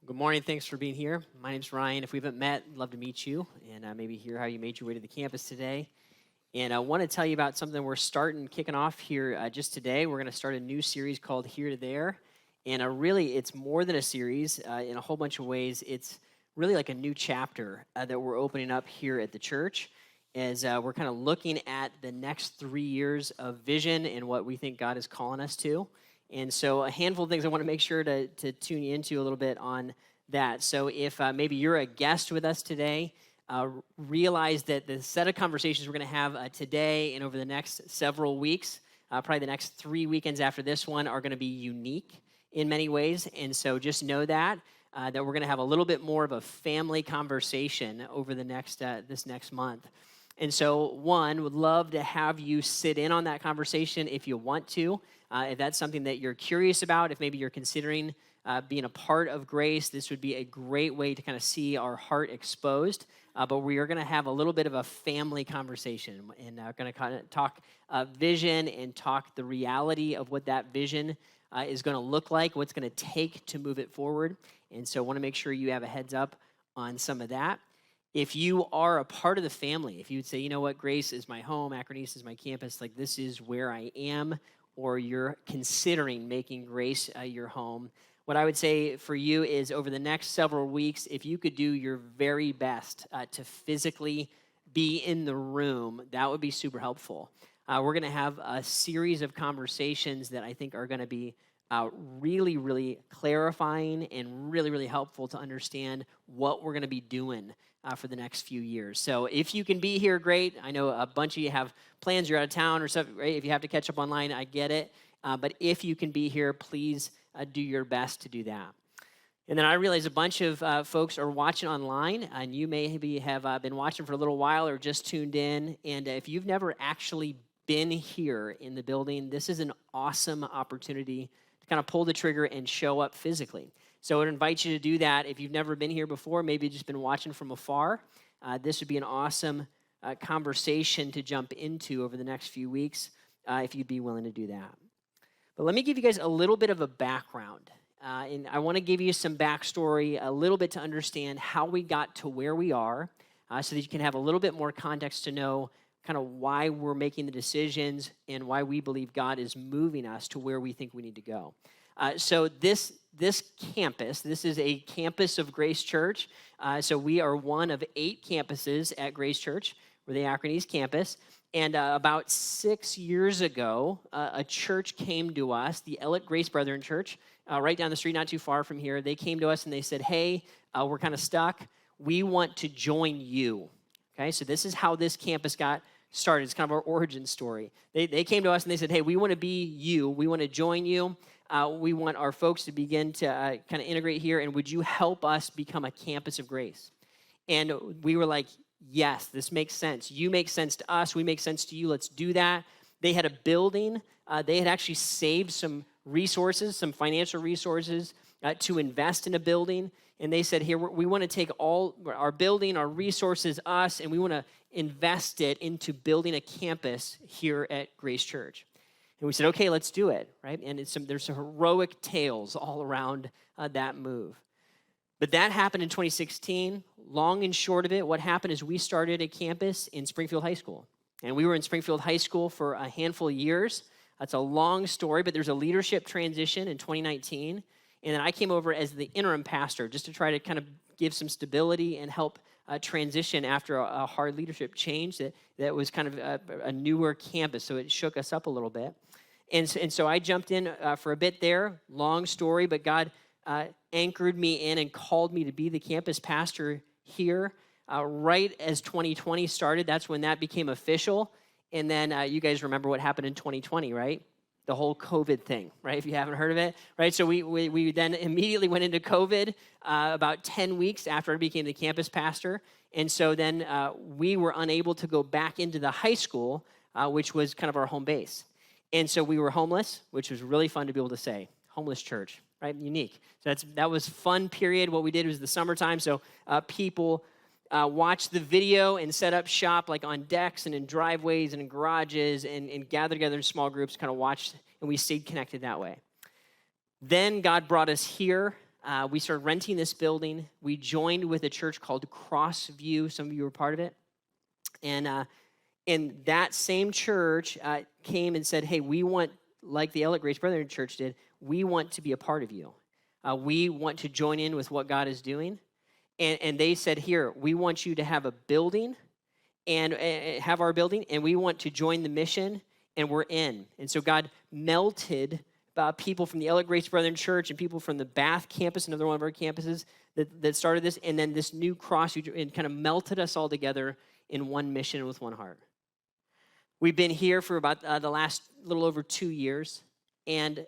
Good morning. Thanks for being here. My name's Ryan. If we haven't met, I'd love to meet you and maybe hear how you made your way to the campus today. And I want to tell you about something we're kicking off here just today. We're going to start a new series called Here to There. And really, it's more than a series in a whole bunch of ways. It's really like a new chapter that we're opening up here at the church as we're kind of looking at the next 3 years of vision and what we think God is calling us to. And so a handful of things I want to make sure to tune you into a little bit on that. So if maybe you're a guest with us today, realize that the set of conversations we're going to have today and over the next several weeks, probably the next 3 weekends after this one, are going to be unique in many ways. And so just know that we're going to have a little bit more of a family conversation over the next this next month. And so, would love to have you sit in on that conversation if you want to. If that's something that you're curious about, if maybe you're considering being a part of Grace, this would be a great way to kind of see our heart exposed. But we are going to have a little bit of a family conversation, and going to kind of talk vision and talk the reality of what that vision is going to look like, what's going to take to move it forward. And so I want to make sure you have a heads up on some of that. If you are a part of the family, if you would say, you know what, Grace is my home, Akron East is my campus, like this is where I am, or you're considering making Grace your home, what I would say for you is over the next several weeks, if you could do your very best to physically be in the room, that would be super helpful. We're going to have a series of conversations that I think are going to be really, really clarifying and really, really helpful to understand what we're going to be doing for the next few years. So if you can be here, great. I know a bunch of you have plans, you're out of town or stuff, right? If you have to catch up online, I get it. But if you can be here, please do your best to do that. And then I realize a bunch of folks are watching online, and you maybe have been watching for a little while or just tuned in. And if you've never actually been here in the building, this is an awesome opportunity to kind of pull the trigger and show up physically. So I would invite you to do that. If you've never been here before, maybe just been watching from afar, this would be an awesome conversation to jump into over the next few weeks if you'd be willing to do that. But let me give you guys a little bit of a background. And I want to give you some backstory, a little bit to understand how we got to where we are, so that you can have a little bit more context to know kind of why we're making the decisions and why we believe God is moving us to where we think we need to go. So this campus, this is a campus of Grace Church. So we are one of 8 campuses at Grace Church. We're the Akron East campus. And about 6 years ago, a church came to us, the Elliott Grace Brethren Church, right down the street, not too far from here. They came to us and they said, hey, we're kind of stuck. We want to join you. Okay, so this is how this campus got started. It's kind of our origin story. They came to us and they said, hey, we want to be you. We want to join you. We want our folks to begin to kind of integrate here, and would you help us become a campus of grace? And we were like, yes, this makes sense. You make sense to us. We make sense to you. Let's do that. They had a building. They had actually saved some resources, some financial resources to invest in a building. And they said, here, we want to take all our building, our resources, us, and we want to invest it into building a campus here at Grace Church. And we said, okay, let's do it, right? And there's some heroic tales all around that move. But that happened in 2016. Long and short of it, what happened is we started a campus in Springfield High School. And we were in Springfield High School for a handful of years. That's a long story, but there's a leadership transition in 2019. And then I came over as the interim pastor just to try to kind of give some stability and help transition after a hard leadership change that was kind of a newer campus. So it shook us up a little bit. And so I jumped in for a bit there. Long story, but God anchored me in and called me to be the campus pastor here right as 2020 started. That's when that became official. And then you guys remember what happened in 2020, right? The whole COVID thing, right? If you haven't heard of it, right? So we then immediately went into COVID about 10 weeks after I became the campus pastor. And so then we were unable to go back into the high school, which was kind of our home base. And so we were homeless, which was really fun to be able to say, homeless church, right? Unique. So that was fun period. What we did was the summertime. So people watched the video and set up shop like on decks and in driveways and in garages and gather together in small groups, kind of watched, and we stayed connected that way. Then God brought us here we started renting this building. We joined with a church called Crossview. Some of you were part of it. And that same church came and said, hey, we want, like the Elliott Grace Brethren Church did, we want to be a part of you. We want to join in with what God is doing. And they said, here, we want you to have a building and have our building, and we want to join the mission, and we're in. And so God melted people from the Elliott Grace Brethren Church and people from the Bath campus, another one of our campuses, that started this, and then this new cross, and kind of melted us all together in one mission with one heart. We've been here for about the last little over 2 years, and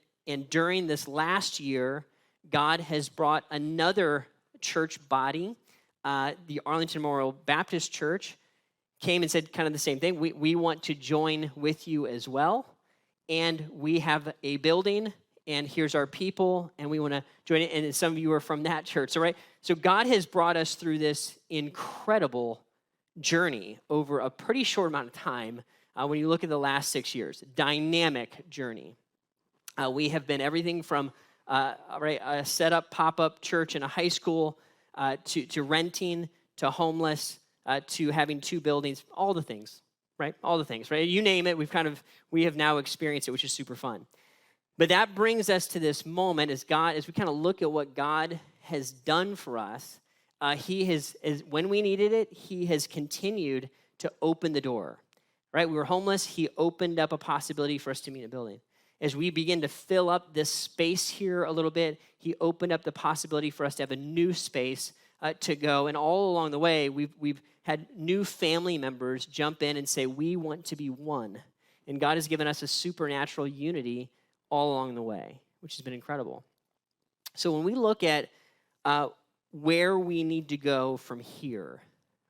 during this last year, God has brought another church body, the Arlington Memorial Baptist Church, came and said kind of the same thing. We want to join with you as well, and we have a building, and here's our people, and we want to join it, and some of you are from that church. So God has brought us through this incredible journey over a pretty short amount of time when you look at the last 6 years. Dynamic journey. We have been everything from a set-up, pop-up church in a high school to renting, to homeless, to having 2 buildings, all the things, right? All the things, right? You name it, we have now experienced it, which is super fun. But that brings us to this moment as we kind of look at what God has done for us. When we needed it, he has continued to open the door, right? We were homeless. He opened up a possibility for us to meet in a building. As we begin to fill up this space here a little bit, he opened up the possibility for us to have a new space to go. And all along the way, we've had new family members jump in and say, we want to be one. And God has given us a supernatural unity all along the way, which has been incredible. So when we look at where we need to go from here,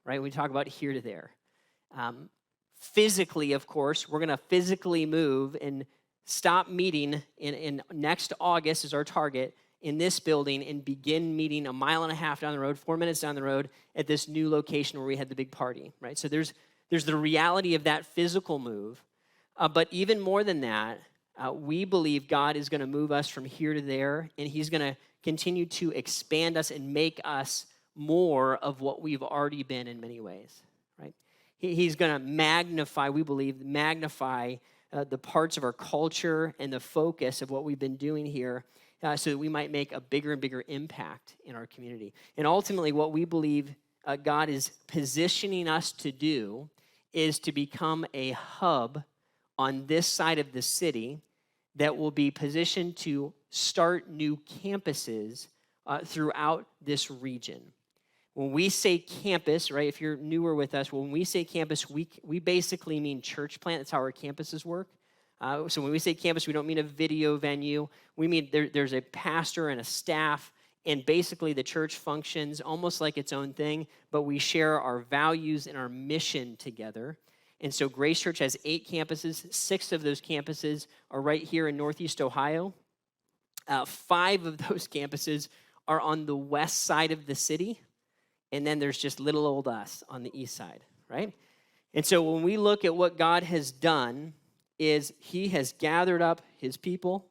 right? We talk about here to there. Physically, of course, we're going to physically move and stop meeting in next August is our target in this building and begin meeting 1.5 miles down the road, 4 minutes down the road at this new location where we had the big party, right? So there's the reality of that physical move. But even more than that, we believe God is going to move us from here to there, and he's going to continue to expand us and make us more of what we've already been in many ways, right? He's going to magnify the parts of our culture and the focus of what we've been doing here so that we might make a bigger and bigger impact in our community. And ultimately, what we believe God is positioning us to do is to become a hub on this side of the city that will be positioned to start new campuses throughout this region. When we say campus, right, if you're newer with us, when we say campus, we basically mean church plant. That's how our campuses work. So when we say campus, we don't mean a video venue. We mean there's a pastor and a staff, and basically the church functions almost like its own thing, but we share our values and our mission together. And so Grace Church has 8 campuses. 6 of those campuses are right here in Northeast Ohio. 5 of those campuses are on the west side of the city. And then there's just little old us on the east side, right? And so when we look at what God has done is he has gathered up his people,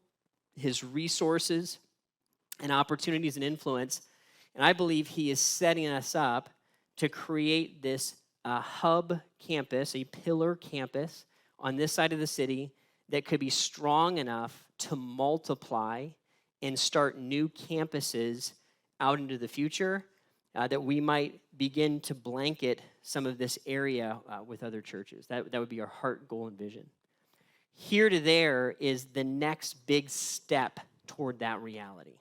his resources, and opportunities and influence. And I believe he is setting us up to create this hub campus, a pillar campus on this side of the city that could be strong enough to multiply and start new campuses out into the future that we might begin to blanket some of this area with other churches. That would be our heart, goal, and vision. Here to there is the next big step toward that reality,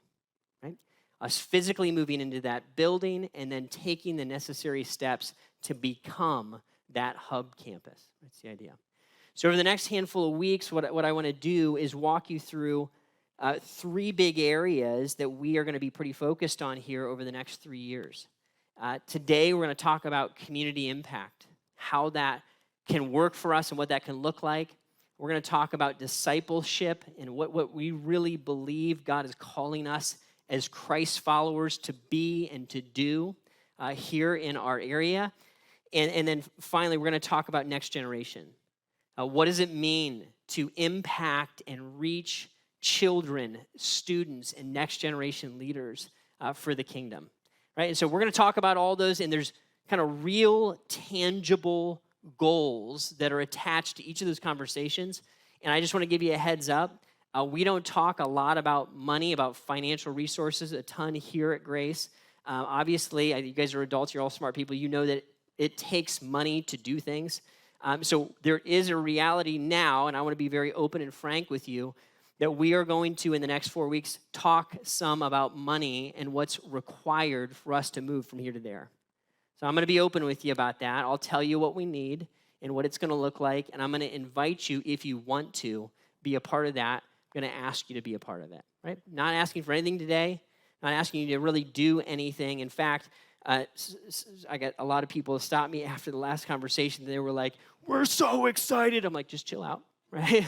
right? Us physically moving into that building and then taking the necessary steps to become that hub campus. That's the idea. So over the next handful of weeks, what I want to do is walk you through 3 big areas that we are going to be pretty focused on here over the next 3 years. Today, we're going to talk about community impact, how that can work for us and what that can look like. We're going to talk about discipleship and what we really believe God is calling us as Christ followers to be and to do here in our area. And then finally, we're going to talk about next generation. What does it mean to impact and reach children, students, and next generation leaders for the kingdom, right? And so we're going to talk about all those, and there's kind of real, tangible goals that are attached to each of those conversations. And I just want to give you a heads up. We don't talk a lot about money, about financial resources, a ton here at Grace. Obviously, you guys are adults, you're all smart people. You know that it takes money to do things. So there is a reality now, and I want to be very open and frank with you, that we are going to, in the next 4 weeks, talk some about money and what's required for us to move from here to there. So I'm going to be open with you about that. I'll tell you what we need and what it's going to look like, and I'm going to invite you, if you want to, be a part of that. I'm going to ask you to be a part of it, right? Not asking for anything today, not asking you to really do anything. In fact, I got a lot of people stop me after the last conversation. They were like, "We're so excited." I'm like, just chill out, right?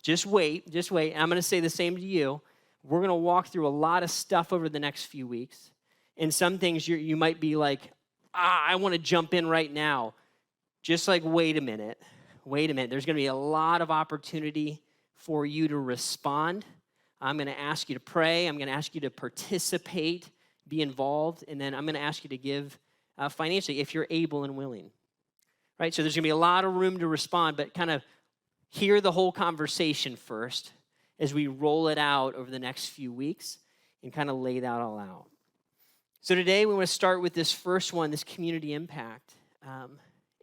Just wait. And I'm going to say the same to you. We're going to walk through a lot of stuff over the next few weeks. And some things you might be like, I want to jump in right now. Just like, wait a minute. There's going to be a lot of opportunity for you to respond. I'm going to ask you to pray. I'm going to ask you to participate, be involved, and then I'm going to ask you to give financially if you're able and willing. Right? So there's going to be a lot of room to respond, but kind of hear the whole conversation first as we roll it out over the next few weeks and kind of lay that all out. So today we want to start with this first one, this community impact.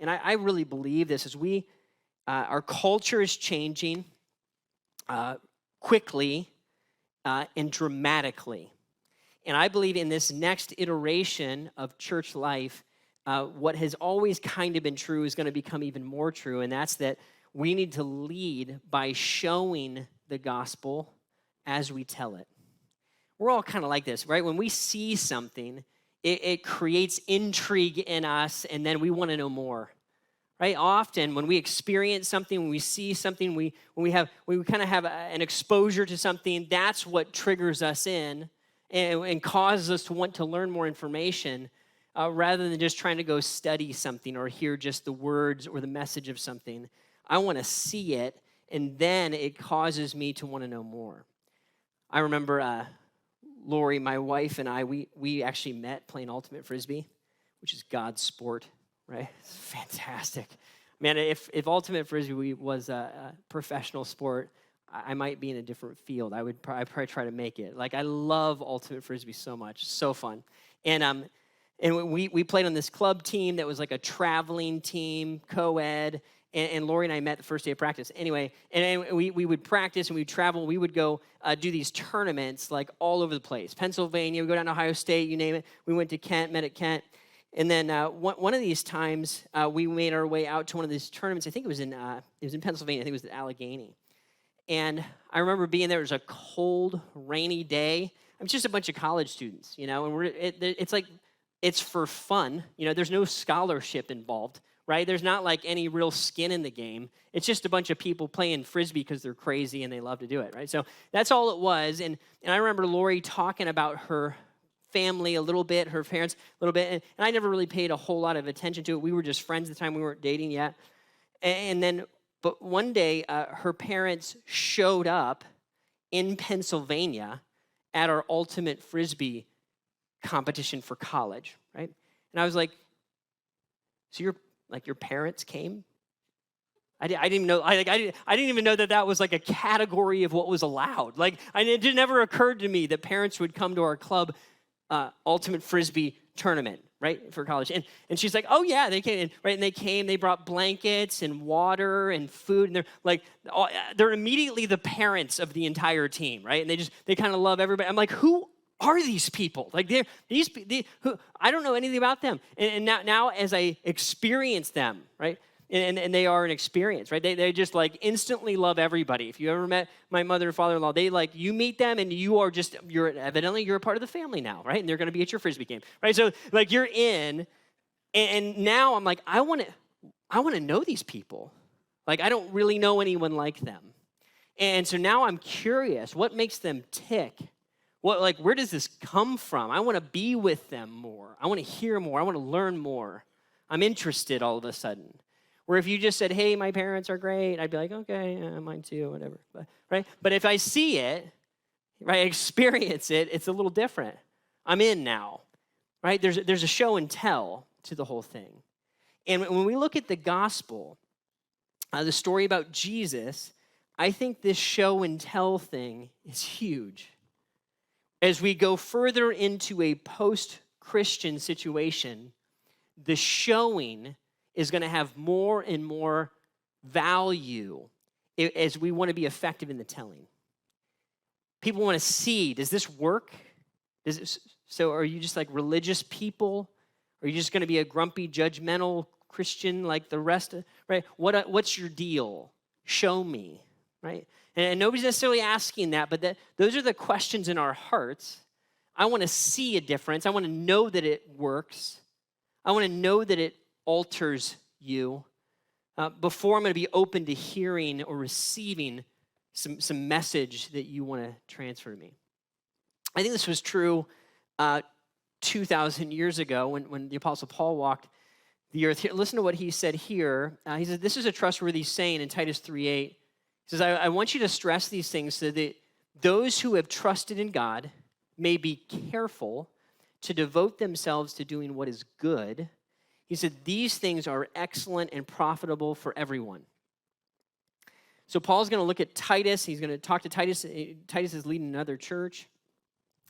And I really believe this as our culture is changing quickly and dramatically. And I believe in this next iteration of church life, what has always kind of been true is going to become even more true, and that's that we need to lead by showing the gospel as we tell it. We're all kind of like this, right? When we see something, it creates intrigue in us, and then we want to know more, right? Often, when we experience something, when we see something, when we kind of have an exposure to something, that's what triggers us in and causes us to want to learn more information rather than just trying to go study something or hear just the words or the message of something. I want to see it, and then it causes me to want to know more. I remember Lori, my wife, and I, we actually met playing Ultimate Frisbee, which is God's sport, right? It's fantastic. Man, if Ultimate Frisbee was a professional sport, I might be in a different field. I'd probably try to make it. Like, I love Ultimate Frisbee so much. So fun. And we played on this club team that was like a traveling team, co-ed, and Lori and I met the first day of practice. Anyway, and we would practice and we'd travel. We would go do these tournaments like all over the place. Pennsylvania, we go down to Ohio State, you name it. We went to Kent, met at Kent. And then one of these times, we made our way out to one of these tournaments. I think it was in Pennsylvania. I think it was at Allegheny. And I remember being there. It was a cold, rainy day. I'm just a bunch of college students, you know, and it's like it's for fun. You know, there's no scholarship involved. Right? There's not like any real skin in the game. It's just a bunch of people playing Frisbee because they're crazy and they love to do it, right? So that's all it was. And I remember Lori talking about her family a little bit, her parents a little bit, and I never really paid a whole lot of attention to it. We were just friends at the time. We weren't dating yet. But one day, her parents showed up in Pennsylvania at our Ultimate Frisbee competition for college, right? And I was like, so your parents came? I didn't even know. I didn't even know that was like a category of what was allowed. Like, it never occurred to me that parents would come to our club Ultimate Frisbee tournament, right, for college. And she's like, "Oh yeah, they came." Right, and they came. They brought blankets and water and food, and they're immediately the parents of the entire team, right? And they kind of love everybody. I'm like, who are these people? Like, I don't know anything about them. And now as I experience them, right, and they are an experience, right? They just like instantly love everybody. If you ever met my mother and father-in-law, you meet them and you're evidently a part of the family now, right? And they're going to be at your Frisbee game, right? So like you're in, and now I'm like, I want to know these people. Like, I don't really know anyone like them. And so now I'm curious, what makes them tick? Where does this come from? I want to be with them more. I want to hear more. I want to learn more. I'm interested all of a sudden. Where if you just said, "Hey, my parents are great," I'd be like, "Okay, yeah, mine too, whatever." Right? But if I see it, right, experience it, it's a little different. I'm in now, right? There's a show and tell to the whole thing. And when we look at the gospel, the story about Jesus, I think this show and tell thing is huge. As we go further into a post-Christian situation, the showing is going to have more and more value as we want to be effective in the telling. People want to see, does this work? So are you just like religious people? Are you just going to be a grumpy, judgmental Christian like the rest of, right? What's your deal? Show me, right? And nobody's necessarily asking that, but those are the questions in our hearts. I want to see a difference. I want to know that it works. I want to know that it alters you before I'm going to be open to hearing or receiving some message that you want to transfer to me. I think this was true 2,000 years ago when the Apostle Paul walked the earth. Listen to what he said here. He said, this is a trustworthy saying in Titus 3:8. He says, I want you to stress these things so that those who have trusted in God may be careful to devote themselves to doing what is good. He said, these things are excellent and profitable for everyone. So Paul's going to look at Titus. He's going to talk to Titus. Titus is leading another church.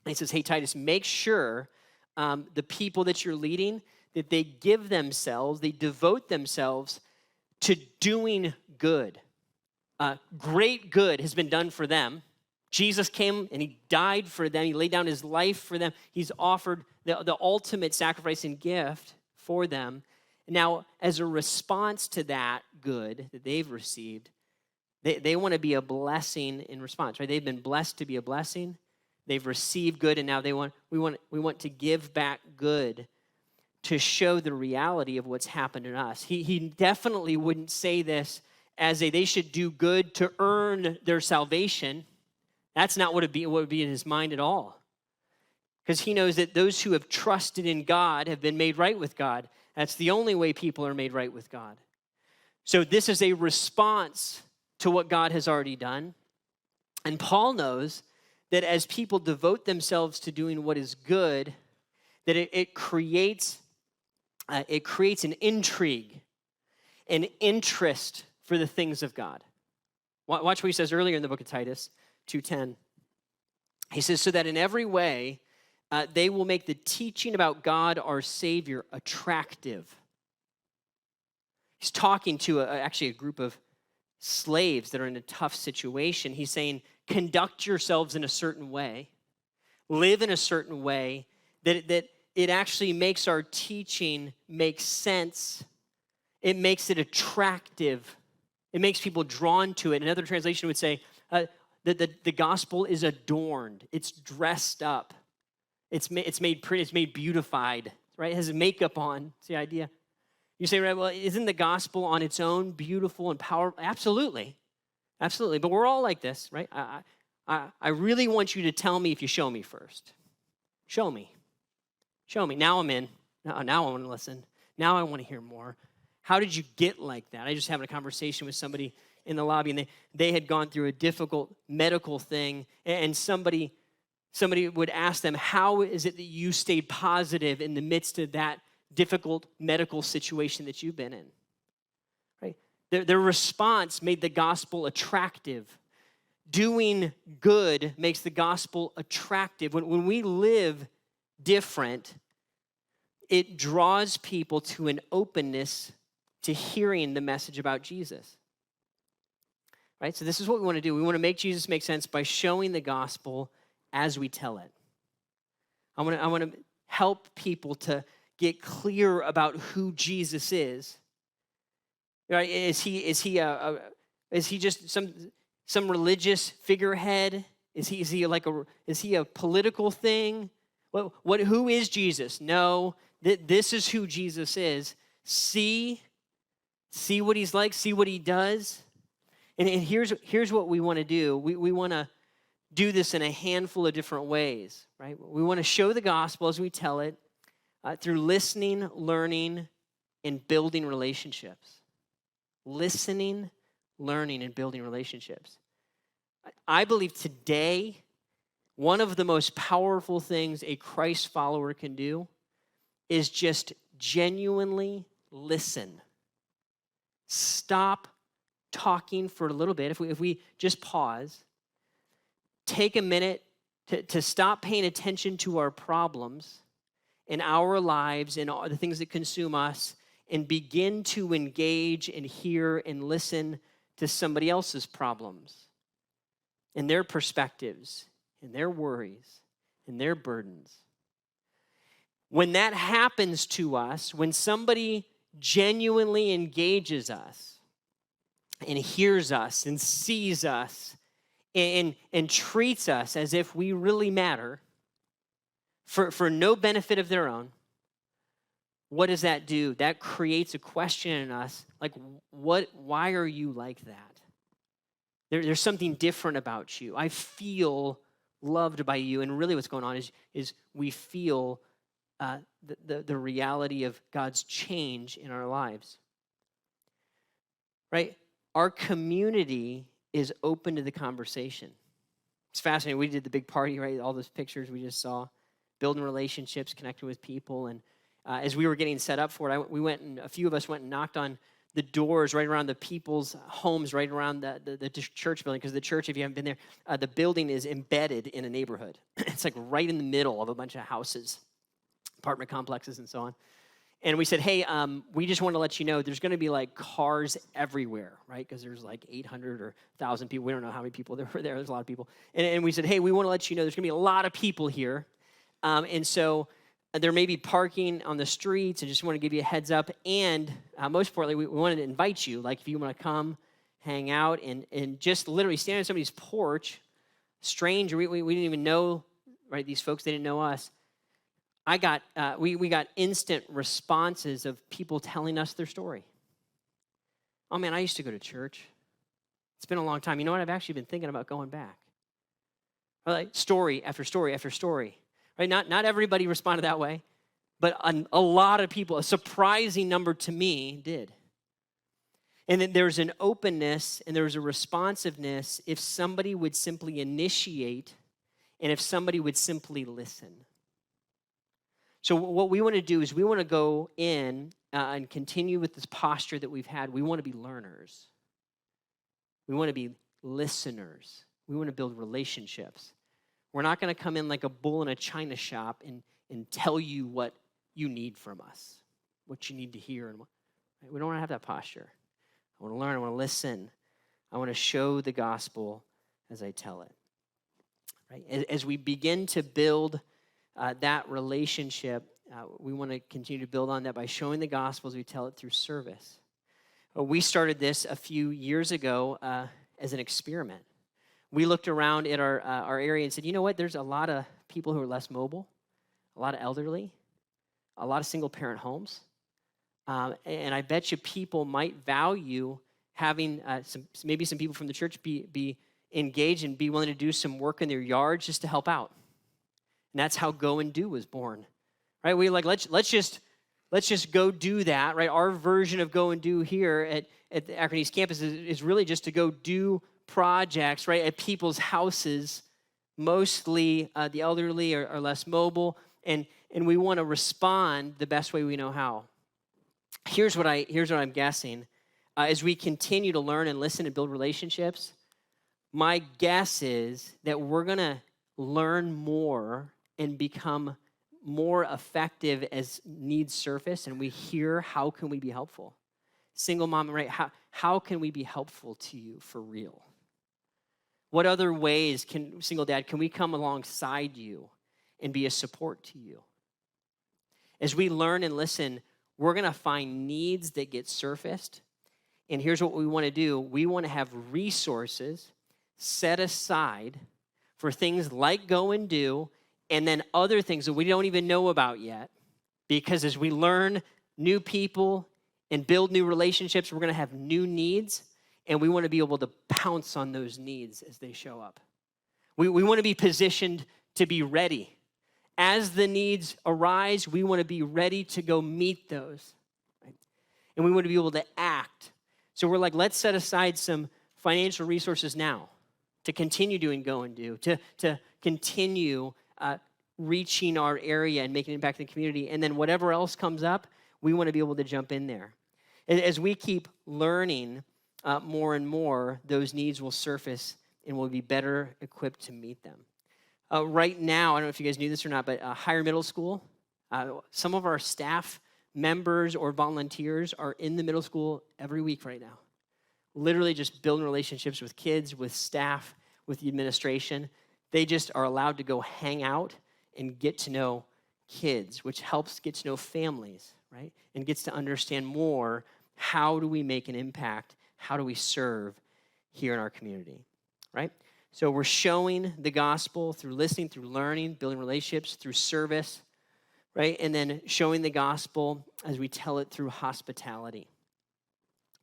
And he says, hey, Titus, make sure the people that you're leading, that they give themselves, they devote themselves to doing good. Great good has been done for them. Jesus came and he died for them. He laid down his life for them. He's offered the ultimate sacrifice and gift for them. Now, as a response to that good that they've received, they want to be a blessing in response, right? They've been blessed to be a blessing. They've received good, and now we want to give back good to show the reality of what's happened in us. He definitely wouldn't say this as they should do good to earn their salvation. That's not what would be in his mind at all. Because he knows that those who have trusted in God have been made right with God. That's the only way people are made right with God. So this is a response to what God has already done. And Paul knows that as people devote themselves to doing what is good, that it creates an intrigue, an interest for the things of God. Watch what he says earlier in the book of Titus 2:10. He says, so that in every way they will make the teaching about God our Savior attractive. He's talking to actually a group of slaves that are in a tough situation. He's saying, conduct yourselves in a certain way, live in a certain way, that it actually makes our teaching make sense. It makes it attractive. It makes people drawn to it. Another translation would say that the gospel is adorned. It's dressed up. It's made pretty. It's made beautified, right? It has makeup on. It's the idea. You say, right, well, isn't the gospel on its own beautiful and powerful? Absolutely. Absolutely. But we're all like this, right? I really want you to tell me if you show me first. Show me. Show me. Now I'm in. Now I want to listen. Now I want to hear more. How did you get like that? I just having a conversation with somebody in the lobby, and they had gone through a difficult medical thing, and somebody would ask them, how is it that you stayed positive in the midst of that difficult medical situation that you've been in? Right? Their response made the gospel attractive. Doing good makes the gospel attractive. When we live different, it draws people to an openness to hearing the message about Jesus. Right? So this is what we want to do. We want to make Jesus make sense by showing the gospel as we tell it. I want to help people to get clear about who Jesus is. Right? Is he just some religious figurehead? Is he a political thing? Who is Jesus? No, this is who Jesus is. See what he's like, see what he does. And here's what we want to do. We want to do this in a handful of different ways, right? We want to show the gospel as we tell it through listening, learning, and building relationships. Listening, learning, and building relationships. I believe today one of the most powerful things a Christ follower can do is just genuinely listen. Stop talking for a little bit. If we just pause, take a minute to stop paying attention to our problems in our lives and all the things that consume us, and begin to engage and hear and listen to somebody else's problems and their perspectives and their worries and their burdens. When that happens to us, when somebody genuinely engages us and hears us and sees us and treats us as if we really matter for no benefit of their own, what does that do? That creates a question in us, like, why are you like that? There's something different about you. I feel loved by you. And really what's going on is we feel the reality of God's change in our lives. Right? Our community is open to the conversation. It's fascinating. We did the big party, right? All those pictures we just saw, building relationships, connecting with people. And as we were getting set up for it, a few of us went and knocked on the doors right around the people's homes, right around the church building, because the church, if you haven't been there, the building is embedded in a neighborhood. It's like right in the middle of a bunch of houses, apartment complexes and so on. And we said, hey, we just want to let you know there's going to be like cars everywhere, right? Because there's like 800 or 1,000 people. We don't know how many people there were there. There's a lot of people. And we said, hey, we want to let you know there's going to be a lot of people here. And so there may be parking on the streets. I just want to give you a heads up. And most importantly, we wanted to invite you, like if you want to come hang out and just literally stand on somebody's porch, stranger, we didn't even know, right? These folks, they didn't know us. We got instant responses of people telling us their story. Oh man, I used to go to church. It's been a long time. You know what? I've actually been thinking about going back. Like story after story after story. Right? Not everybody responded that way, but a lot of people, a surprising number to me, did. And then there's an openness and there's a responsiveness if somebody would simply initiate and if somebody would simply listen. So what we want to do is we want to go in and continue with this posture that we've had. We want to be learners. We want to be listeners. We want to build relationships. We're not going to come in like a bull in a china shop and tell you what you need from us, what you need to hear. And right? We don't want to have that posture. I want to learn. I want to listen. I want to show the gospel as I tell it. Right? As we begin to build that relationship, we want to continue to build on that by showing the gospel as we tell it through service. We started this a few years ago as an experiment. We looked around at our area and said, you know what? There's a lot of people who are less mobile, a lot of elderly, a lot of single-parent homes. And I bet you people might value having maybe some people from the church be engaged and be willing to do some work in their yards just to help out. And that's how Go and Do was born, right? We like let's just go do that, right? Our version of Go and Do here at the Akron East campus is really just to go do projects, right, at people's houses. Mostly the elderly are less mobile, and we want to respond the best way we know how. Here's what I'm guessing. As we continue to learn and listen and build relationships, my guess is that we're going to learn more and become more effective as needs surface, and we hear how can we be helpful. Single mom, right? How can we be helpful to you for real? What other ways single dad, can we come alongside you and be a support to you? As we learn and listen, we're going to find needs that get surfaced. And here's what we want to do. We want to have resources set aside for things like Go and Do, and then other things that we don't even know about yet. Because as we learn new people and build new relationships, we're going to have new needs, and we want to be able to pounce on those needs as they show up. We want to be positioned to be ready. As the needs arise, we want to be ready to go meet those. Right? And we want to be able to act. So we're like, let's set aside some financial resources now to continue doing Go and Do, to continue reaching our area and making an impact in the community. And then whatever else comes up, we want to be able to jump in there. As we keep learning more and more, those needs will surface and we'll be better equipped to meet them. Right now, I don't know if you guys knew this or not, but Higher Middle School, some of our staff members or volunteers are in the middle school every week right now. Literally just building relationships with kids, with staff, with the administration. They just are allowed to go hang out and get to know kids, which helps get to know families, right? And gets to understand more, how do we make an impact? How do we serve here in our community, right? So we're showing the gospel through listening, through learning, building relationships, through service, right? And then showing the gospel as we tell it through hospitality.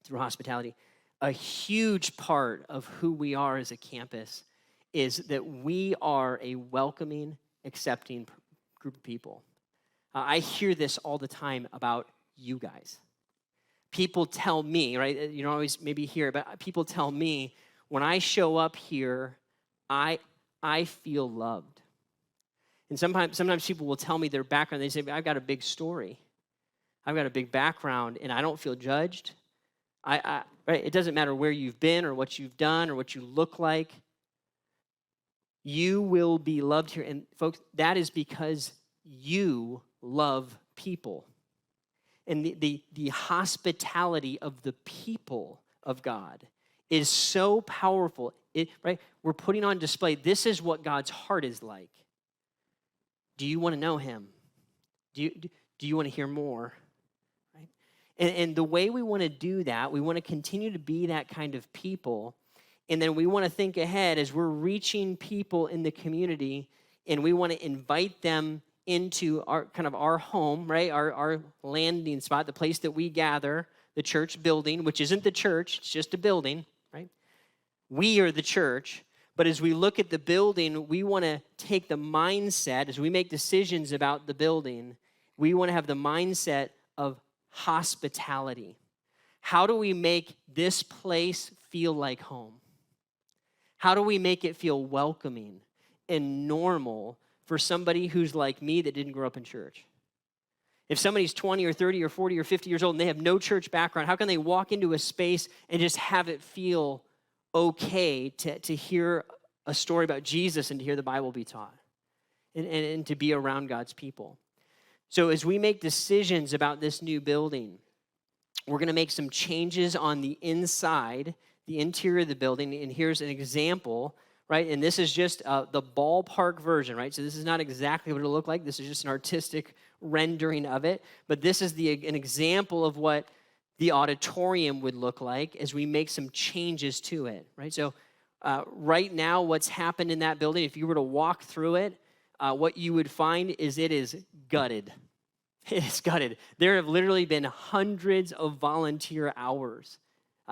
Through hospitality. A huge part of who we are as a campus is that we are a welcoming, accepting group of people. I hear this all the time about you guys. People tell me, right? You don't always maybe hear it, but people tell me when I show up here, I feel loved. And sometimes people will tell me their background. They say, I've got a big story. I've got a big background, and I don't feel judged. Right? It doesn't matter where you've been or what you've done or what you look like. You will be loved here. And folks, that is because you love people. And the hospitality of the people of God is so powerful. Right? We're putting on display, this is what God's heart is like. Do you want to know him? Do you want to hear more? Right? And the way we want to do that, we want to continue to be that kind of people. And then we want to think ahead as we're reaching people in the community, and we want to invite them into our home, right? Our landing spot, the place that we gather, the church building, which isn't the church, it's just a building, right? We are the church. But as we look at the building, we want to take the mindset, as we make decisions about the building, we want to have the mindset of hospitality. How do we make this place feel like home? How do we make it feel welcoming and normal for somebody who's like me that didn't grow up in church? If somebody's 20 or 30 or 40 or 50 years old and they have no church background, how can they walk into a space and just have it feel okay to hear a story about Jesus and to hear the Bible be taught and to be around God's people? So as we make decisions about this new building, we're going to make some changes on the inside, the interior of the building, and here's an example, right? And this is just the ballpark version, right? So this is not exactly what it'll look like. This is just an artistic rendering of it, but this is an example of what the auditorium would look like as we make some changes to it, right? So right now, what's happened in that building, if you were to walk through it, what you would find is it is gutted. It is gutted. There have literally been hundreds of volunteer hours,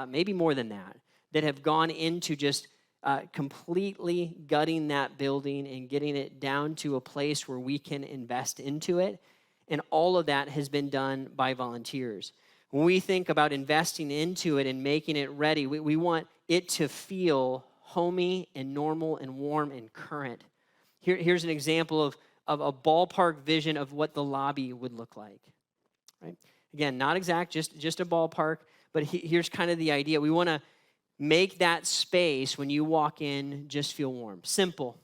maybe more than that have gone into just completely gutting that building and getting it down to a place where we can invest into it. And all of that has been done by volunteers. When we think about investing into it and making it ready, we want it to feel homey and normal and warm and current. Here's an example of a ballpark vision of what the lobby would look like. Right? Again, not exact, just a ballpark, but here's kind of the idea. We want to make that space when you walk in just feel warm. Simple,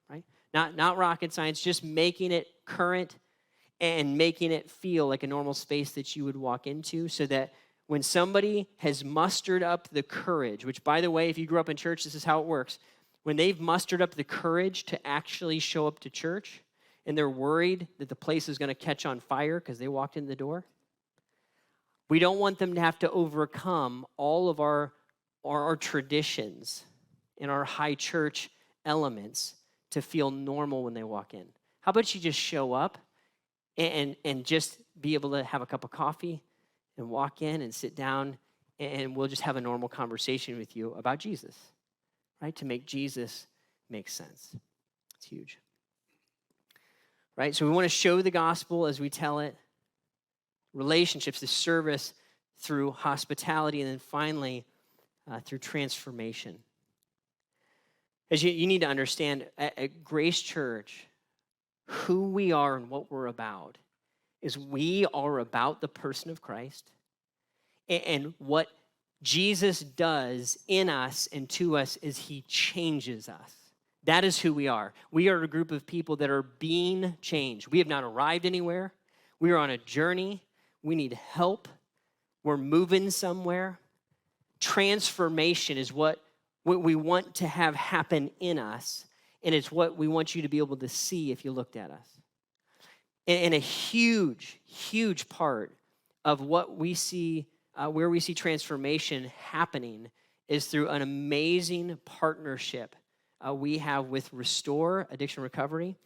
right? Not rocket science, just making it current and making it feel like a normal space that you would walk into, so that when somebody has mustered up the courage, which, by the way, if you grew up in church, this is how it works. When they've mustered up the courage to actually show up to church and they're worried that the place is going to catch on fire because they walked in the door, we don't want them to have to overcome all of our traditions and our high church elements to feel normal when they walk in. How about you just show up and just be able to have a cup of coffee and walk in and sit down, and we'll just have a normal conversation with you about Jesus, right? To make Jesus make sense. It's huge. Right? So we want to show the gospel as we tell it, relationships, the service through hospitality, and then finally through transformation. As you need to understand, at Grace Church, who we are and what we're about is we are about the person of Christ and what Jesus does in us and to us is he changes us. That is who we are. We are a group of people that are being changed. We have not arrived anywhere. We are on a journey. We need help. We're moving somewhere. Transformation is what we want to have happen in us, and it's what we want you to be able to see if you looked at us. And a huge, huge part of what we see, where we see transformation happening is through an amazing partnership we have with Restore Addiction Recovery.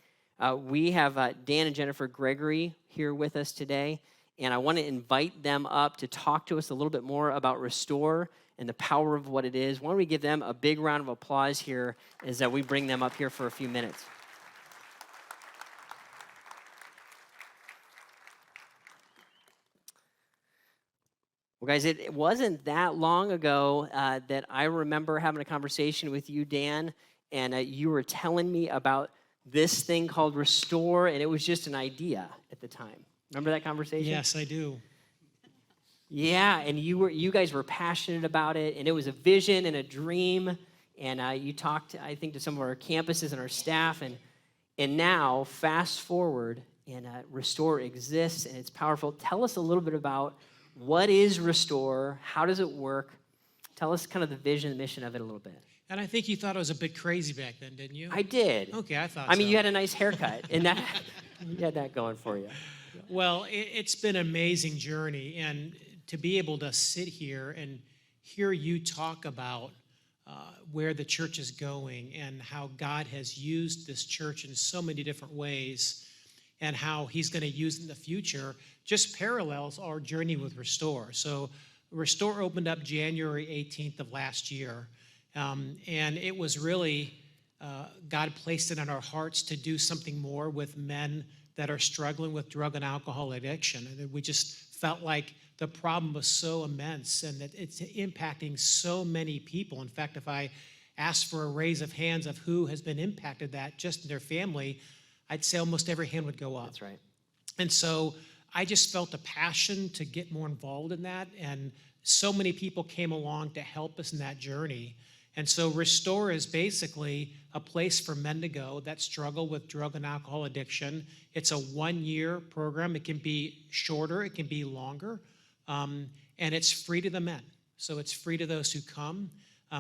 We have Dan and Jennifer Gregory here with us today, and I want to invite them up to talk to us a little bit more about Restore and the power of what it is. Why don't we give them a big round of applause here as we bring them up here for a few minutes. Well, guys, it wasn't that long ago that I remember having a conversation with you, Dan, and you were telling me about this thing called Restore, and it was just an idea at the time. Remember that conversation? Yes, I do. Yeah, and you guys were passionate about it, and it was a vision and a dream, and you talked, I think, to some of our campuses and our staff, and now, fast forward, and Restore exists, and it's powerful. Tell us a little bit about what is Restore, how does it work? Tell us kind of the vision and mission of it a little bit. And I think you thought it was a bit crazy back then, didn't you? I did. Okay, I thought I mean, so. you had a nice haircut, and that you had that going for you. Well, it's been an amazing journey, and to be able to sit here and hear you talk about where the church is going and how God has used this church in so many different ways and how he's going to use it in the future just parallels our journey with Restore. So Restore opened up January 18th of last year, and it was really, God placed it in our hearts to do something more with men that are struggling with drug and alcohol addiction. And we just felt like the problem was so immense and that it's impacting so many people. In fact, if I asked for a raise of hands of who has been impacted that just in their family, I'd say almost every hand would go up. That's right. And so I just felt a passion to get more involved in that. And so many people came along to help us in that journey. And so Restore is basically a place for men to go that struggle with drug and alcohol addiction. It's a 1-year program. It can be shorter, it can be longer, and it's free to the men. So it's free to those who come.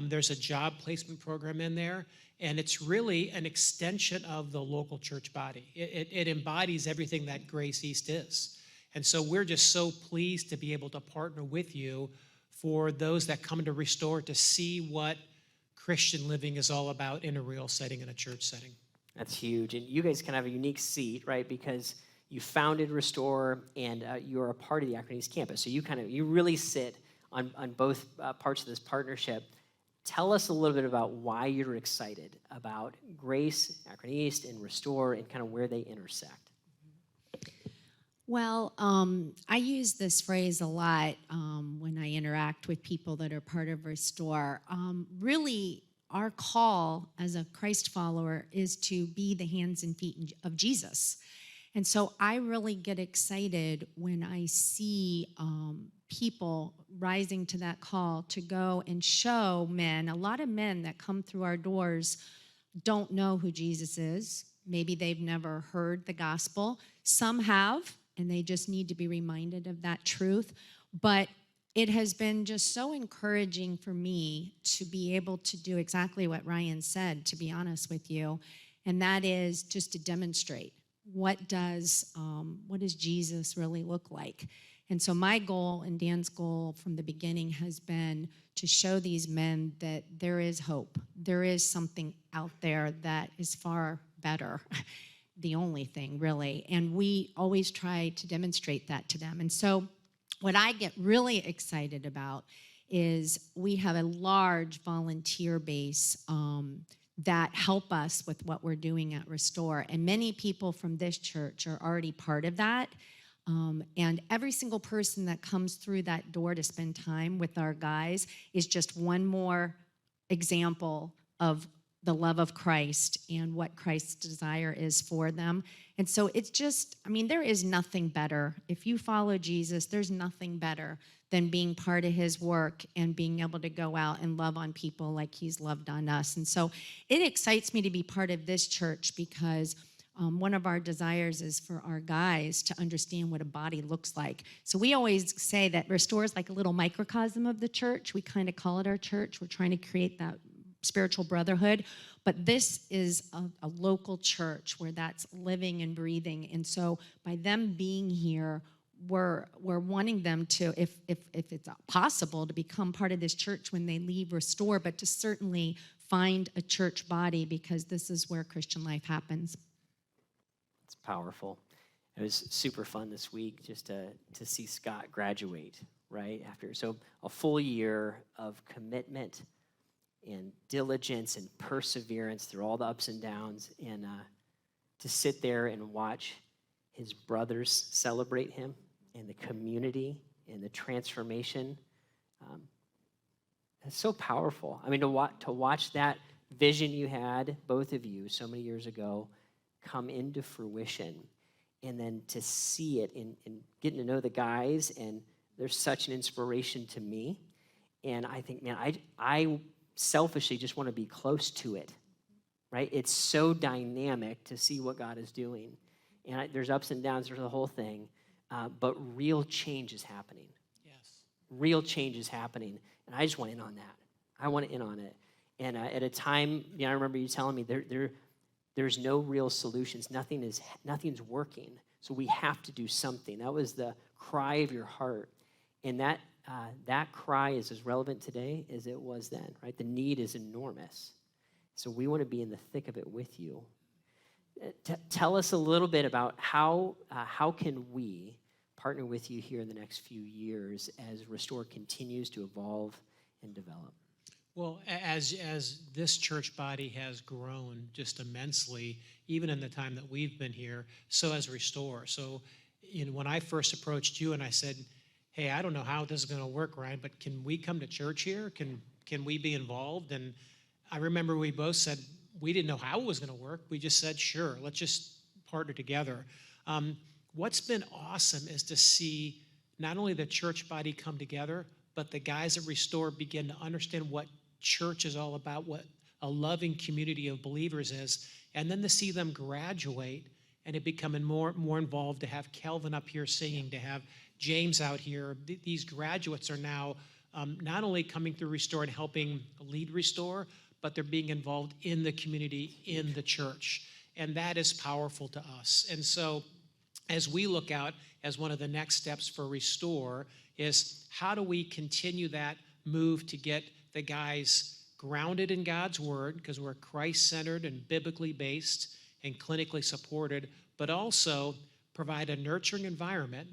There's a job placement program in there, and it's really an extension of the local church body. It embodies everything that Grace East is. And so we're just so pleased to be able to partner with you for those that come to Restore to see what Christian living is all about in a real setting, in a church setting. That's huge. And you guys kind of have a unique seat, right? Because you founded Restore and you're a part of the Akron East campus. So you really sit on both parts of this partnership. Tell us a little bit about why you're excited about Grace, Akron East, and Restore and kind of where they intersect. Well, I use this phrase a lot when I interact with people that are part of Restore. Really, our call as a Christ follower is to be the hands and feet of Jesus. And so I really get excited when I see people rising to that call to go and show men. A lot of men that come through our doors don't know who Jesus is. Maybe they've never heard the gospel. Some have, and they just need to be reminded of that truth. But it has been just so encouraging for me to be able to do exactly what Ryan said, to be honest with you, and that is just to demonstrate what does Jesus really look like. And so my goal and Dan's goal from the beginning has been to show these men that there is hope. There is something out there that is far better. The only thing, really. And we always try to demonstrate that to them. And so what I get really excited about is we have a large volunteer base that help us with what we're doing at Restore. And many people from this church are already part of that. And every single person that comes through that door to spend time with our guys is just one more example of the love of Christ and what Christ's desire is for them. And so it's just, I mean, there is nothing better. If you follow Jesus, there's nothing better than being part of his work and being able to go out and love on people like he's loved on us. And so it excites me to be part of this church because one of our desires is for our guys to understand what a body looks like. So we always say that Restore is like a little microcosm of the church. We kind of call it our church. We're trying to create that spiritual brotherhood. But this is a local church where that's living and breathing. And so by them being here, we're wanting them to, if it's possible, to become part of this church when they leave Restore, but to certainly find a church body because this is where Christian life happens. It's powerful. It was super fun this week just to see Scott graduate, right? So a full year of commitment and diligence and perseverance through all the ups and downs, and to sit there and watch his brothers celebrate him and the community and the transformation. It's so powerful. I mean, to watch that vision you had, both of you, so many years ago, come into fruition, and then to see it in getting to know the guys, and they're such an inspiration to me. And I think, man, I selfishly just want to be close to it, right? It's so dynamic to see what God is doing. And there's ups and downs, there's the whole thing, but real change is happening. Yes. Real change is happening, and I just want in on that. I want in on it. And at a time, I remember you telling me there's no real solutions. Nothing's working. So we have to do something. That was the cry of your heart. And that cry is as relevant today as it was then, right? The need is enormous. So we want to be in the thick of it with you. Tell us a little bit about how can we partner with you here in the next few years as Restore continues to evolve and develop. Well, as this church body has grown just immensely, even in the time that we've been here, so has Restore. So, when I first approached you and I said, "Hey, I don't know how this is going to work, Ryan, but can we come to church here? Can we be involved?" And I remember we both said we didn't know how it was going to work. We just said, "Sure, let's just partner together." What's been awesome is to see not only the church body come together, but the guys at Restore begin to understand what church is all about, what a loving community of believers is, and then to see them graduate and it becoming more involved, to have Kelvin up here singing, to have James out here. These graduates are now not only coming through Restore and helping lead Restore, but they're being involved in the community, in the church, and that is powerful to us. And so as we look out as one of the next steps for Restore is how do we continue that move to get the guys grounded in God's word, because we're Christ-centered and biblically based and clinically supported, but also provide a nurturing environment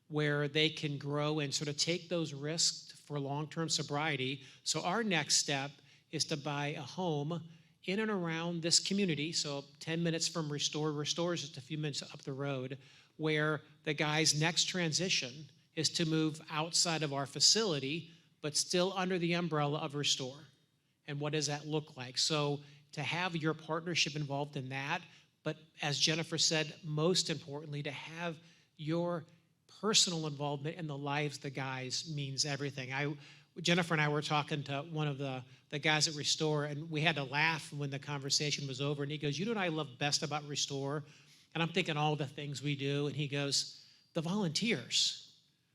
where they can grow and sort of take those risks for long-term sobriety. So our next step is to buy a home in and around this community, so 10 minutes from Restore. Restore is just a few minutes up the road, where the guy's next transition is to move outside of our facility, but still under the umbrella of Restore. And what does that look like? So to have your partnership involved in that, but as Jennifer said, most importantly, to have your personal involvement in the lives of the guys means everything. Jennifer and I were talking to one of the guys at Restore, and we had to laugh when the conversation was over. And he goes, "You know what I love best about Restore?" And I'm thinking all the things we do. And he goes, "The volunteers."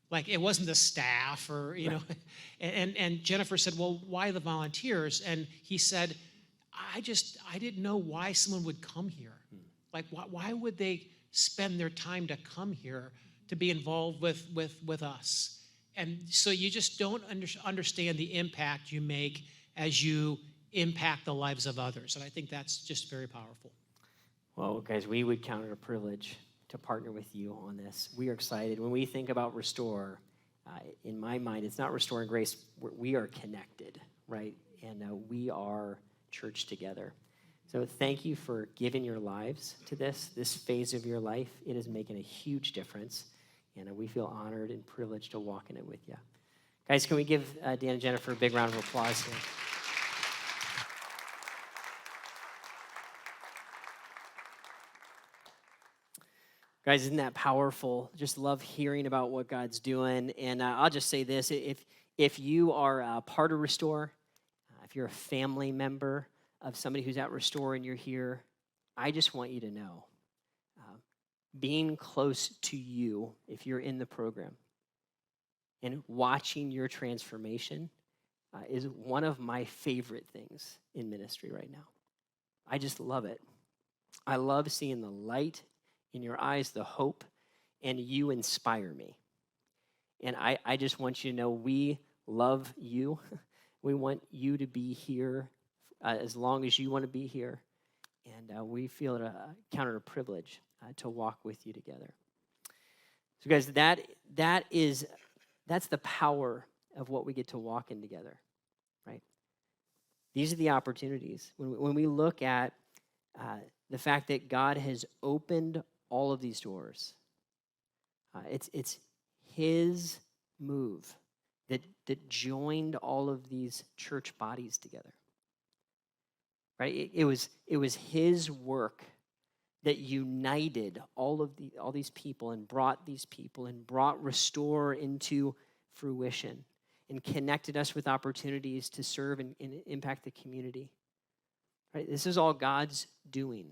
Like it wasn't the staff or, and Jennifer said, "Well, why the volunteers?" And he said, I didn't know why someone would come here. Like, why would they spend their time to come here to be involved with us? And so you just don't understand the impact you make as you impact the lives of others. And I think that's just very powerful. Well, guys, we would count it a privilege to partner with you on this. We are excited. When we think about Restore, in my mind, it's not Restore and Grace. We are connected, right? And we are church together. So thank you for giving your lives to this phase of your life. It is making a huge difference, and we feel honored and privileged to walk in it with you. Guys, can we give Dan and Jennifer a big round of applause here? Guys, isn't that powerful? Just love hearing about what God's doing. And I'll just say this: if you are a part of Restore, if you're a family member of somebody who's at Restore and you're here, I just want you to know, being close to you, if you're in the program, and watching your transformation is one of my favorite things in ministry right now. I just love it. I love seeing the light in your eyes, the hope, and you inspire me. And I just want you to know we love you. We want you to be here as long as you want to be here. And we feel it count it a privilege to walk with you together. So guys, that's the power of what we get to walk in together, right? These are the opportunities. When we look at the fact that God has opened all of these doors, it's his move that joined all of these church bodies together, right? It was his work that united all these people and brought Restore into fruition and connected us with opportunities to serve and impact the community. Right? This is all God's doing.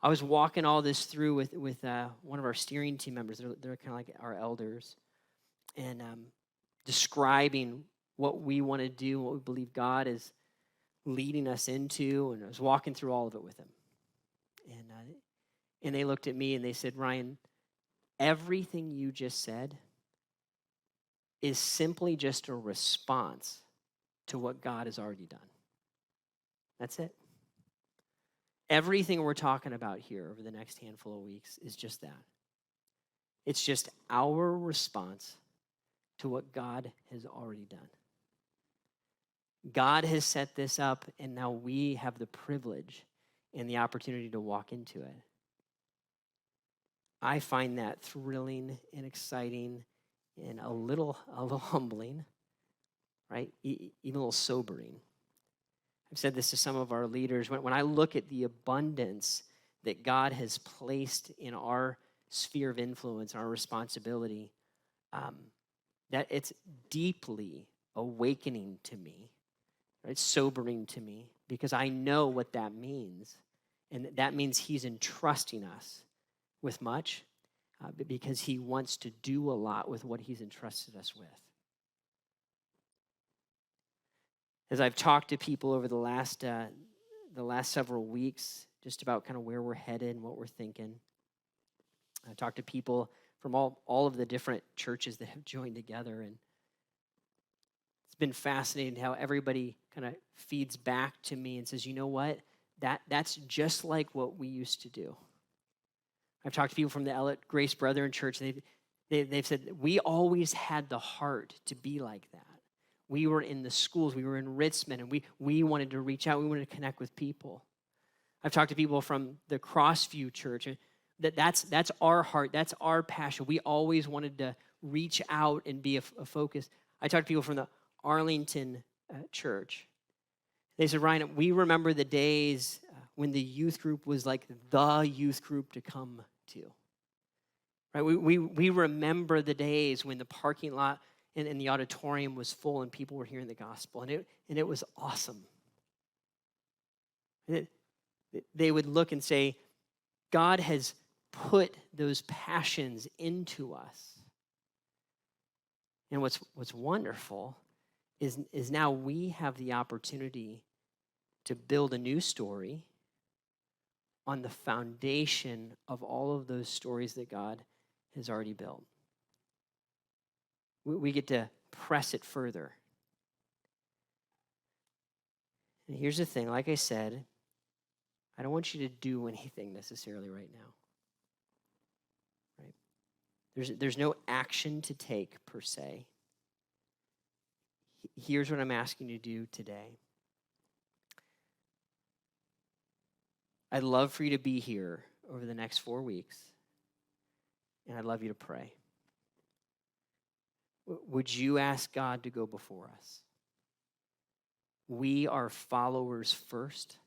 I was walking all this through with one of our steering team members. They're kind of like our elders, and describing what we want to do, what we believe God is leading us into. And I was walking through all of it with him. And they looked at me and they said, Ryan, everything you just said is simply just a response to what God has already done. That's it. Everything we're talking about here over the next handful of weeks is just that. It's just our response to what God has already done. God has set this up, and now we have the privilege and the opportunity to walk into it. I find that thrilling and exciting and a little humbling, right? Even a little sobering. I've said this to some of our leaders. When I look at the abundance that God has placed in our sphere of influence, our responsibility, that it's deeply awakening to me, right? Sobering to me, because I know what that means. And that means he's entrusting us with much, because he wants to do a lot with what he's entrusted us with. As I've talked to people over the last several weeks, just about kind of where we're headed and what we're thinking, I talked to people from all of the different churches that have joined together, and it's been fascinating how everybody kind of feeds back to me and says, you know what, that's just like what we used to do. I've talked to people from the Ellet Grace Brethren Church, and they've said, we always had the heart to be like that. We were in the schools, we were in Ritzman, and we wanted to reach out, we wanted to connect with people. I've talked to people from the Crossview Church, and that's our heart, that's our passion. We always wanted to reach out and be a focus. I talked to people from the Arlington Church. They said, Ryan, we remember the days when the youth group was like the youth group to come to. Right? We remember the days when the parking lot and the auditorium was full and people were hearing the gospel, and it was awesome. They would look and say, God has put those passions into us. And what's wonderful is now we have the opportunity to build a new story on the foundation of all of those stories that God has already built. We get to press it further. And here's the thing, like I said, I don't want you to do anything necessarily right now. Right? There's no action to take per se. Here's what I'm asking you to do today. I'd love for you to be here over the next 4 weeks, and I'd love you to pray. Would you ask God to go before us? We are followers first,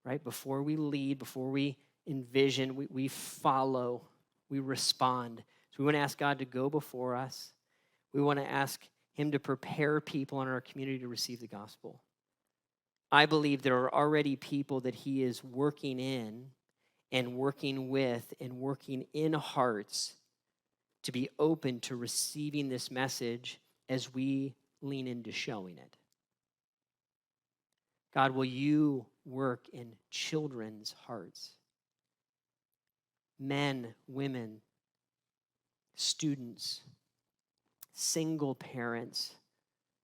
right? Before we lead, before we envision, we follow, we respond. So we want to ask God to go before us. We want to ask him to prepare people in our community to receive the gospel. I believe there are already people that he is working in and working with and working in hearts to be open to receiving this message as we lean into showing it. God, will you work in children's hearts? Men, women, students, single parents,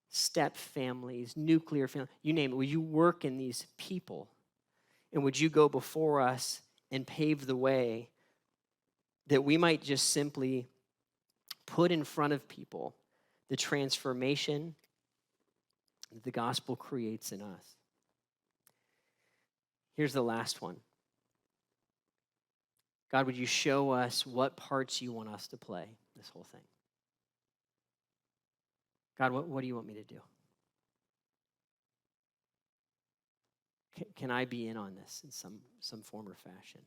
step families, nuclear families, you name it. Will you work in these people? And would you go before us and pave the way that we might just simply put in front of people the transformation that the gospel creates in us? Here's the last one. God, would you show us what parts you want us to play in this whole thing? God, what do you want me to do? Can I be in on this in some form or fashion?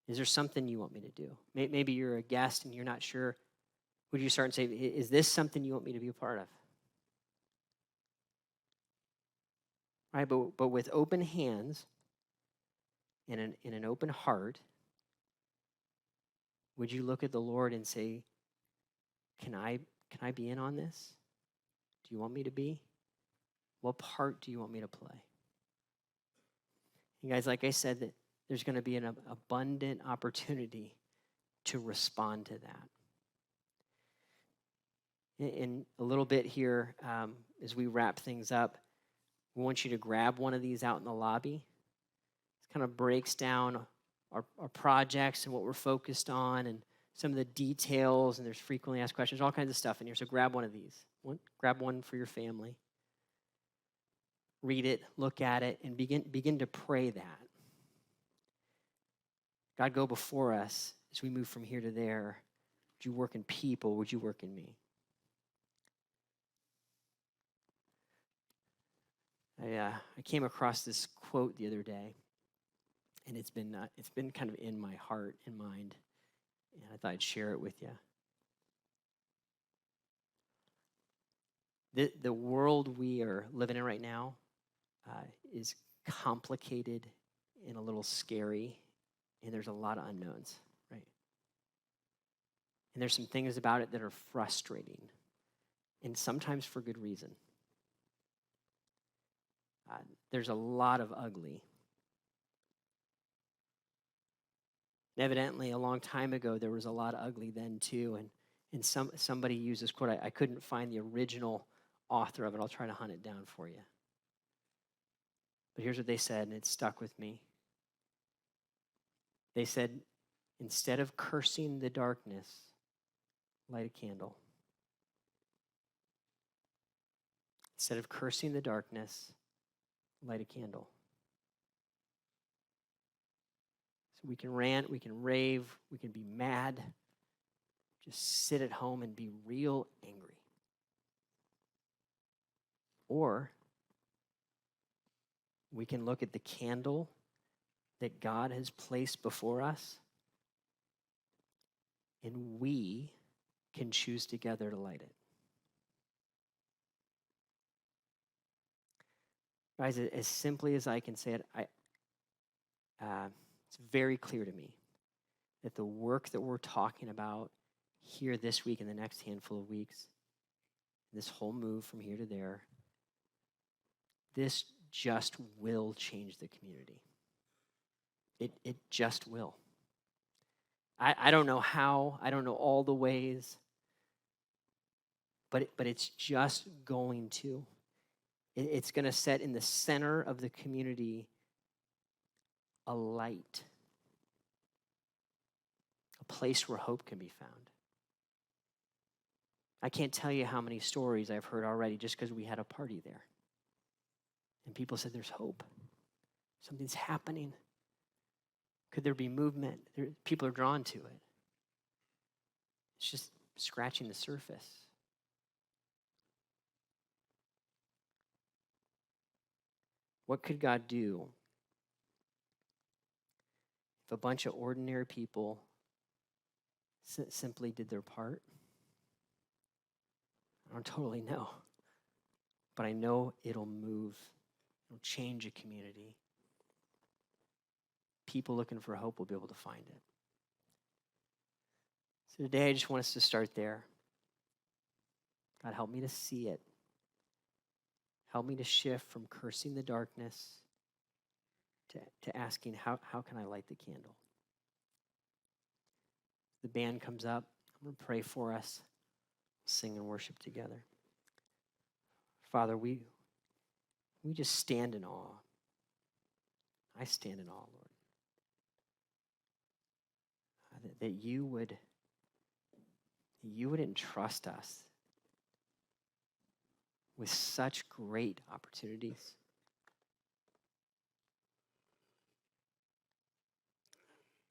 Is there something you want me to do? Maybe you're a guest and you're not sure. Would you start and say, is this something you want me to be a part of? Right, but with open hands and an open heart, would you look at the Lord and say, can I be in on this? Do you want me to be? What part do you want me to play? And guys, like I said, that there's going to be an abundant opportunity to respond to that. In a little bit here, as we wrap things up, we want you to grab one of these out in the lobby. It kind of breaks down our projects and what we're focused on and some of the details, and there's frequently asked questions, all kinds of stuff in here. So grab one of these. Grab one for your family. Read it, look at it, and begin to pray that. God, go before us as we move from here to there. Would you work in people? Would you work in me? I came across this quote the other day, and it's been kind of in my heart and mind, and I thought I'd share it with you. The world we are living in right now is complicated and a little scary, and there's a lot of unknowns, right? And there's some things about it that are frustrating, and sometimes for good reason. There's a lot of ugly. And evidently, a long time ago, there was a lot of ugly then too, and somebody used this quote. I couldn't find the original author of it. I'll try to hunt it down for you. But here's what they said, and it stuck with me. They said, instead of cursing the darkness, light a candle. Instead of cursing the darkness, light a candle. So we can rant, we can rave, we can be mad. Just sit at home and be real angry. Or we can look at the candle that God has placed before us, and we can choose together to light it. Guys, as simply as I can say it, it's very clear to me that the work that we're talking about here this week and the next handful of weeks, this whole move from here to there, this just will change the community. It just will. I don't know how, I don't know all the ways, but it's just going to. It's going to set in the center of the community a light, a place where hope can be found. I can't tell you how many stories I've heard already just because we had a party there. And people said, there's hope. Something's happening. Could there be movement? People are drawn to it. It's just scratching the surface. What could God do if a bunch of ordinary people simply did their part? I don't totally know. But I know it'll move. It'll change a community. People looking for hope will be able to find it. So today I just want us to start there. God, help me to see it. Help me to shift from cursing the darkness to asking, how can I light the candle? The band comes up. I'm going to pray for us. Sing and worship together. Father, we just stand in awe. I stand in awe, Lord. That you would entrust us with such great opportunities.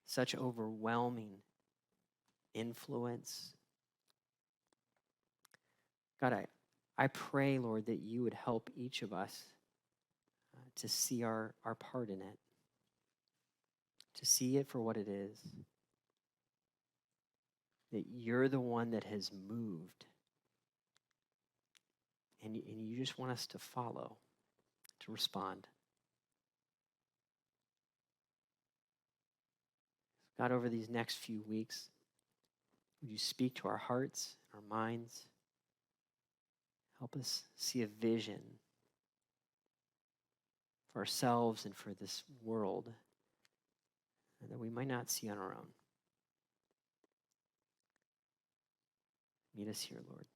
Such overwhelming influence. God, I pray, Lord, that you would help each of us to see our part in it, to see it for what it is, that you're the one that has moved, and you just want us to follow, to respond. God, over these next few weeks, would you speak to our hearts, our minds? Help us see a vision for ourselves and for this world that we might not see on our own. Meet us here, Lord.